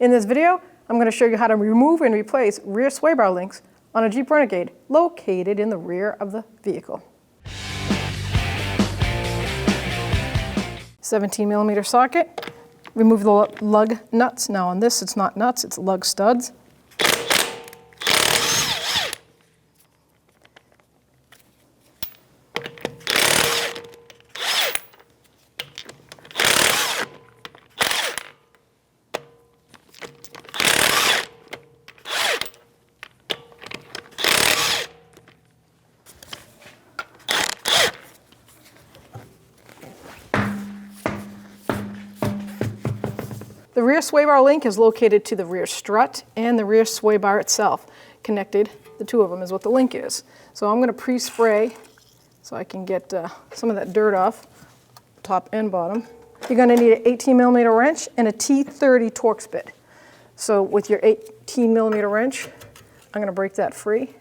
In this video, I'm going to show you how to remove and replace rear sway bar links on a Jeep Renegade located in the rear of the vehicle. 17mm socket. Remove the lug nuts. Now on this, it's not nuts, it's lug studs. The rear sway bar link is located to the rear strut and the rear sway bar itself. Connected, the two of them is what the link is. So I'm going to pre-spray so I can get some of that dirt off, top and bottom. You're going to need an 18mm wrench and a T30 Torx bit. So with your 18mm wrench, I'm going to break that free.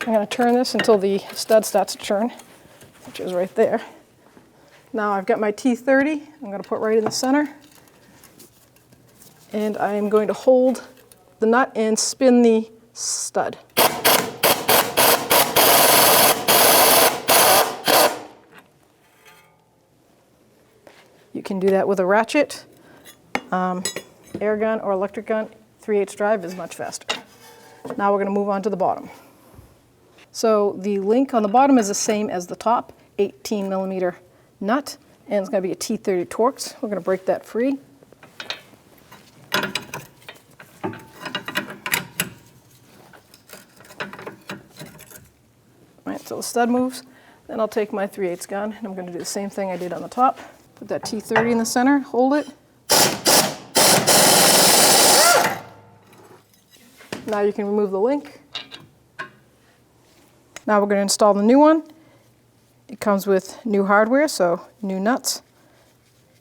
I'm going to turn this until the stud starts to turn, which is right there. Now I've got my T30, I'm going to put right in the center, and I'm going to hold the nut and spin the stud. You can do that with a ratchet, air gun or electric gun. 3/8 drive is much faster. Now we're going to move on to the bottom. So the link on the bottom is the same as the top, 18mm nut, and it's going to be a T30 Torx. We're going to break that free. Alright, so the stud moves. Then I'll take my 3/8 gun and I'm going to do the same thing I did on the top. Put that T30 in the center, hold it. Now you can remove the link. Now we're going to install the new one. It comes with new hardware, so new nuts.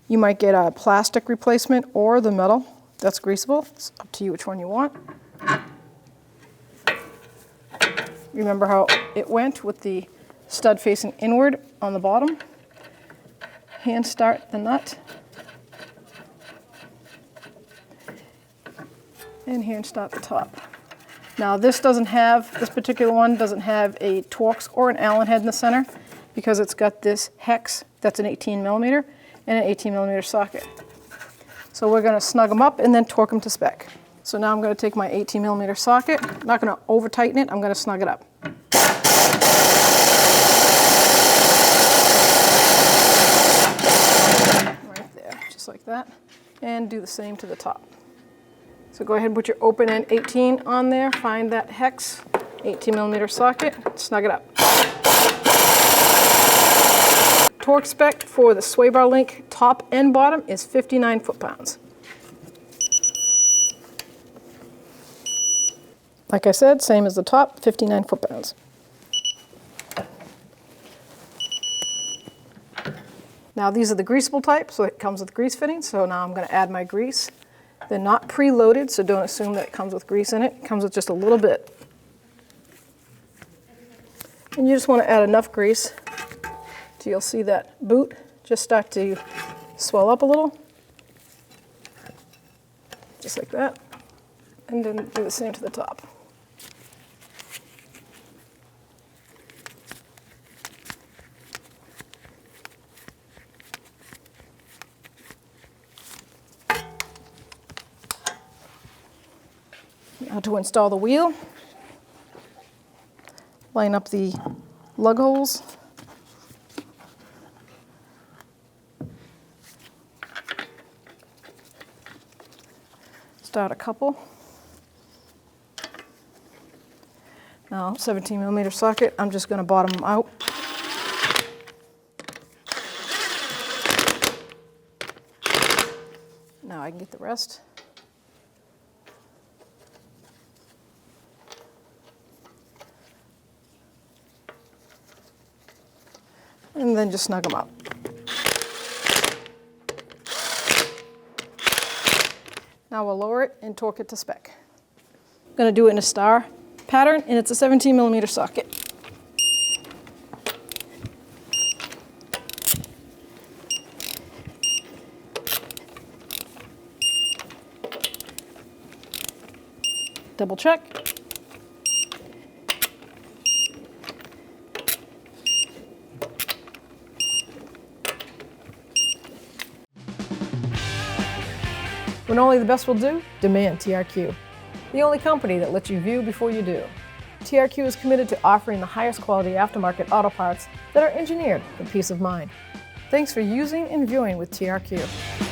You might get a plastic replacement or the metal. That's greasable. It's up to you which one you want. Remember how it went with the stud facing inward on the bottom. Hand start the nut. And hand start the top. Now this particular one doesn't have a Torx or an Allen head in the center, because it's got this hex that's an 18mm and an 18mm socket. So we're going to snug them up and then torque them to spec. So now I'm going to take my 18mm socket. I'm not going to over tighten it, I'm going to snug it up. Right there, just like that. And do the same to the top. So go ahead and put your open end 18 on there, find that hex, 18mm socket, snug it up. Torque spec for the sway bar link top and bottom is 59 foot-pounds. Like I said, same as the top, 59 foot-pounds. Now these are the greasable type, so it comes with grease fittings. So now I'm going to add my grease. They're not pre-loaded, so don't assume that it comes with grease in it. It comes with just a little bit. And you just want to add enough grease till you'll see that boot just start to swell up a little. Just like that. And then do the same to the top. Now to install the wheel, line up the lug holes. Start a couple. Now 17mm socket, I'm just going to bottom them out. Now I can get the rest. And then just snug them up. Now we'll lower it and torque it to spec. I'm going to do it in a star pattern, and it's a 17mm socket. Double check. When only the best will do, demand TRQ. The only company that lets you view before you do. TRQ is committed to offering the highest quality aftermarket auto parts that are engineered for peace of mind. Thanks for using and viewing with TRQ.